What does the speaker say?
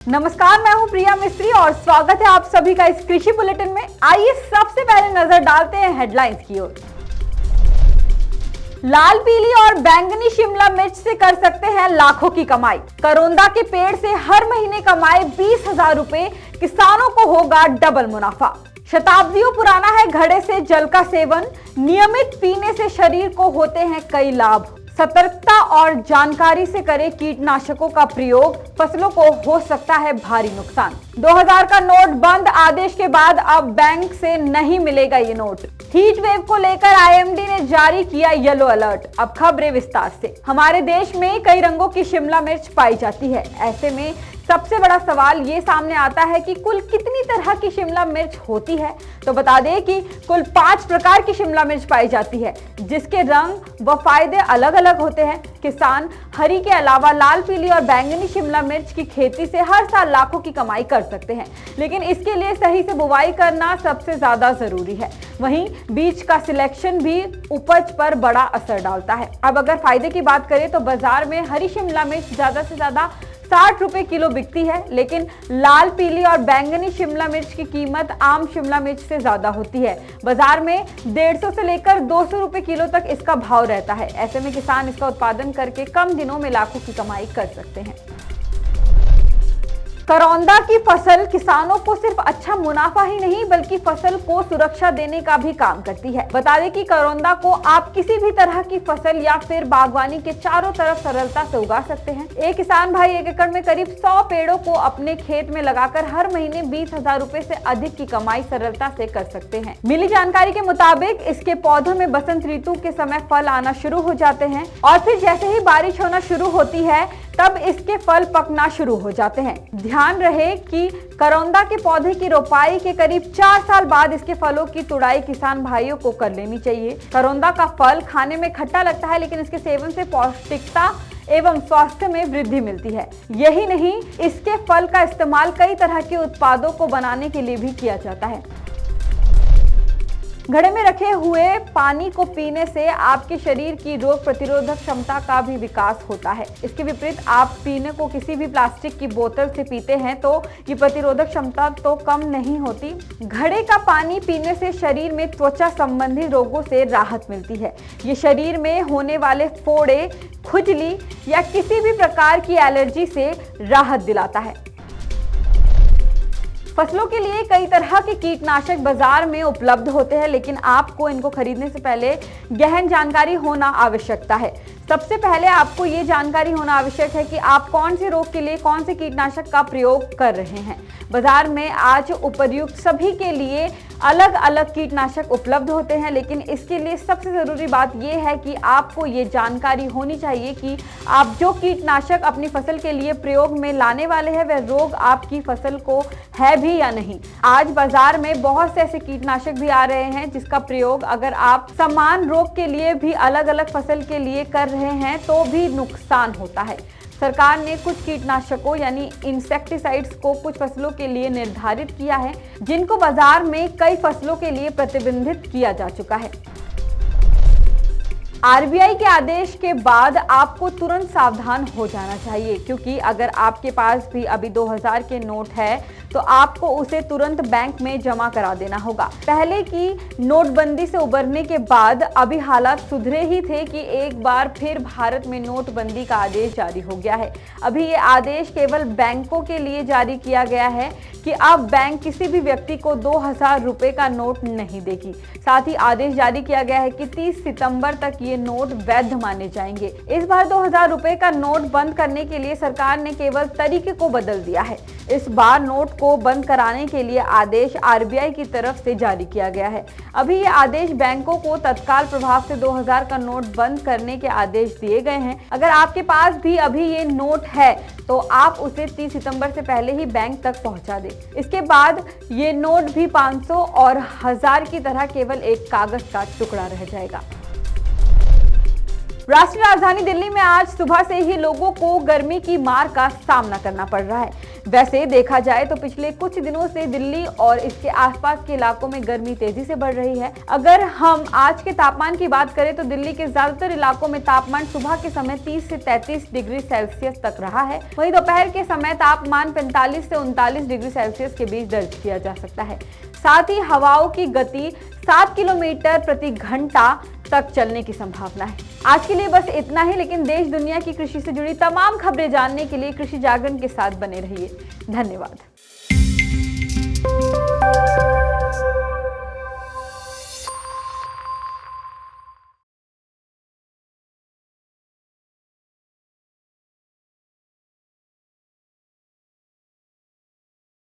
नमस्कार, मैं हूं प्रिया मिस्त्री और स्वागत है आप सभी का इस कृषि बुलेटिन में। आइए सबसे पहले नजर डालते हैं हेडलाइंस की ओर। लाल पीली और बैंगनी शिमला मिर्च से कर सकते हैं लाखों की कमाई। करौंदा के पेड़ से हर महीने कमाए 20,000 रुपए, किसानों को होगा डबल मुनाफा। शताब्दियों पुराना है घड़े से जल का सेवन, नियमित पीने से शरीर को होते हैं कई लाभ। सतर्कता और जानकारी से करें कीटनाशकों का प्रयोग, फसलों को हो सकता है भारी नुकसान। 2000 का नोट बंद आदेश के बाद अब बैंक से नहीं मिलेगा ये नोट। हीट वेव को लेकर आईएमडी ने जारी किया येलो अलर्ट। अब खबरें विस्तार से। हमारे देश में कई रंगों की शिमला मिर्च पाई जाती है। ऐसे में सबसे बड़ा सवाल ये सामने आता है कि कुल कितनी तरह की शिमला मिर्च होती है। तो बता दें कि कुल 5 प्रकार की शिमला मिर्च पाई जाती है, जिसके रंग व फायदे अलग अलग होते हैं। किसान हरी के अलावा लाल पीली और बैंगनी शिमला मिर्च की खेती से हर साल लाखों की कमाई कर सकते हैं, लेकिन इसके लिए सही से बुवाई करना सबसे ज्यादा जरूरी है। वहीं बीज का सिलेक्शन भी उपज पर बड़ा असर डालता है। अब अगर फायदे की बात करें तो बाजार में हरी शिमला मिर्च ज्यादा से ज्यादा 60 रुपए किलो बिकती है, लेकिन लाल पीली और बैंगनी शिमला मिर्च की कीमत आम शिमला मिर्च से ज्यादा होती है। बाजार में 150 से लेकर 200 रुपए किलो तक इसका भाव रहता है। ऐसे में किसान इसका उत्पादन करके कम दिनों में लाखों की कमाई कर सकते हैं। करौंदा की फसल किसानों को सिर्फ अच्छा मुनाफा ही नहीं बल्कि फसल को सुरक्षा देने का भी काम करती है। बता दें कि करौंदा को आप किसी भी तरह की फसल या फिर बागवानी के चारों तरफ सरलता से उगा सकते हैं। एक किसान भाई 1 एकड़ में करीब 100 पेड़ों को अपने खेत में लगाकर हर महीने 20,000 रुपए से अधिक की कमाई सरलता से कर सकते हैं। मिली जानकारी के मुताबिक इसके पौधों में बसंत ऋतु के समय फल आना शुरू हो जाते हैं और फिर जैसे ही बारिश होना शुरू होती है तब इसके फल पकना शुरू हो जाते हैं। ध्यान रहे कि करौंदा के पौधे की रोपाई के करीब 4 साल बाद इसके फलों की तुड़ाई किसान भाइयों को कर लेनी चाहिए। करौंदा का फल खाने में खट्टा लगता है, लेकिन इसके सेवन से पौष्टिकता एवं स्वास्थ्य में वृद्धि मिलती है। यही नहीं, इसके फल का इस्तेमाल कई तरह के उत्पादों को बनाने के लिए भी किया जाता है। घड़े में रखे हुए पानी को पीने से आपके शरीर की रोग प्रतिरोधक क्षमता का भी विकास होता है। इसके विपरीत आप पीने को किसी भी प्लास्टिक की बोतल से पीते हैं तो ये प्रतिरोधक क्षमता तो कम नहीं होती। घड़े का पानी पीने से शरीर में त्वचा संबंधी रोगों से राहत मिलती है। ये शरीर में होने वाले फोड़े, खुजली या किसी भी प्रकार की एलर्जी से राहत दिलाता है। फसलों के लिए कई तरह के कीटनाशक बाजार में उपलब्ध होते हैं, लेकिन आपको इनको खरीदने से पहले गहन जानकारी होना आवश्यकता है। सबसे पहले आपको ये जानकारी होना आवश्यक है कि आप कौन से रोग के लिए कौन से कीटनाशक का प्रयोग कर रहे हैं। बाजार में आज उपर्युक्त सभी के लिए अलग अलग कीटनाशक उपलब्ध होते हैं, लेकिन इसके लिए सबसे ज़रूरी बात यह है कि आपको ये जानकारी होनी चाहिए कि आप जो कीटनाशक अपनी फसल के लिए प्रयोग में लाने वाले हैं वह रोग आपकी फसल को है भी या नहीं। आज बाजार में बहुत से ऐसे कीटनाशक भी आ रहे हैं जिसका प्रयोग अगर आप समान रोग के लिए भी अलग अलग फसल के लिए कर रहे हैं तो भी नुकसान होता है। सरकार ने कुछ कीटनाशकों यानी इंसेक्टिसाइड्स को कुछ फसलों के लिए निर्धारित किया है, जिनको बाजार में कई फसलों के लिए प्रतिबंधित किया जा चुका है। आरबीआई के आदेश के बाद आपको तुरंत सावधान हो जाना चाहिए, क्योंकि अगर आपके पास भी अभी 2000 के नोट है तो आपको उसे तुरंत बैंक में जमा करा देना होगा। पहले की नोटबंदी से उबरने के बाद अभी हालात सुधरे ही थे कि एक बार फिर भारत में नोटबंदी का आदेश जारी हो गया है। अभी ये आदेश केवल बैंकों के लिए जारी किया गया है कि अब बैंक किसी भी व्यक्ति को 2000 रुपए का नोट नहीं देगी। साथ ही आदेश जारी किया गया है कि 30 सितंबर तक ये नोट वैध माने जाएंगे। इस बार 2000 रुपए का नोट बंद करने के लिए सरकार ने केवल तरीके को बदल दिया है। इस बार नोट को बंद कराने के लिए आदेश आरबीआई की तरफ से जारी किया गया है। अभी ये आदेश बैंकों को तत्काल प्रभाव से 2000 का नोट बंद करने के आदेश दिए गए हैं। अगर आपके पास भी अभी ये नोट है तो आप उसे 30 सितंबर से पहले ही बैंक तक पहुंचा दें। इसके बाद ये नोट भी 500 और 1000 की तरह केवल एक कागज का टुकड़ा रह जाएगा। राष्ट्रीय राजधानी दिल्ली में आज सुबह से ही लोगों को गर्मी की मार का सामना करना पड़ रहा है। वैसे देखा जाए तो पिछले कुछ दिनों से दिल्ली और इसके आसपास के इलाकों में गर्मी तेजी से बढ़ रही है। अगर हम आज के तापमान की बात करें तो दिल्ली के ज्यादातर इलाकों में तापमान सुबह के समय 30 से 33 डिग्री सेल्सियस तक रहा है। वहीं दोपहर के समय तापमान 45 से 39 डिग्री सेल्सियस के बीच दर्ज किया जा सकता है। साथ ही हवाओं की गति 7 किलोमीटर प्रति घंटा तक चलने की संभावना है। आज के लिए बस इतना ही, लेकिन देश दुनिया की कृषि से जुड़ी तमाम खबरें जानने के लिए कृषि जागरण के साथ बने रहिए। धन्यवाद।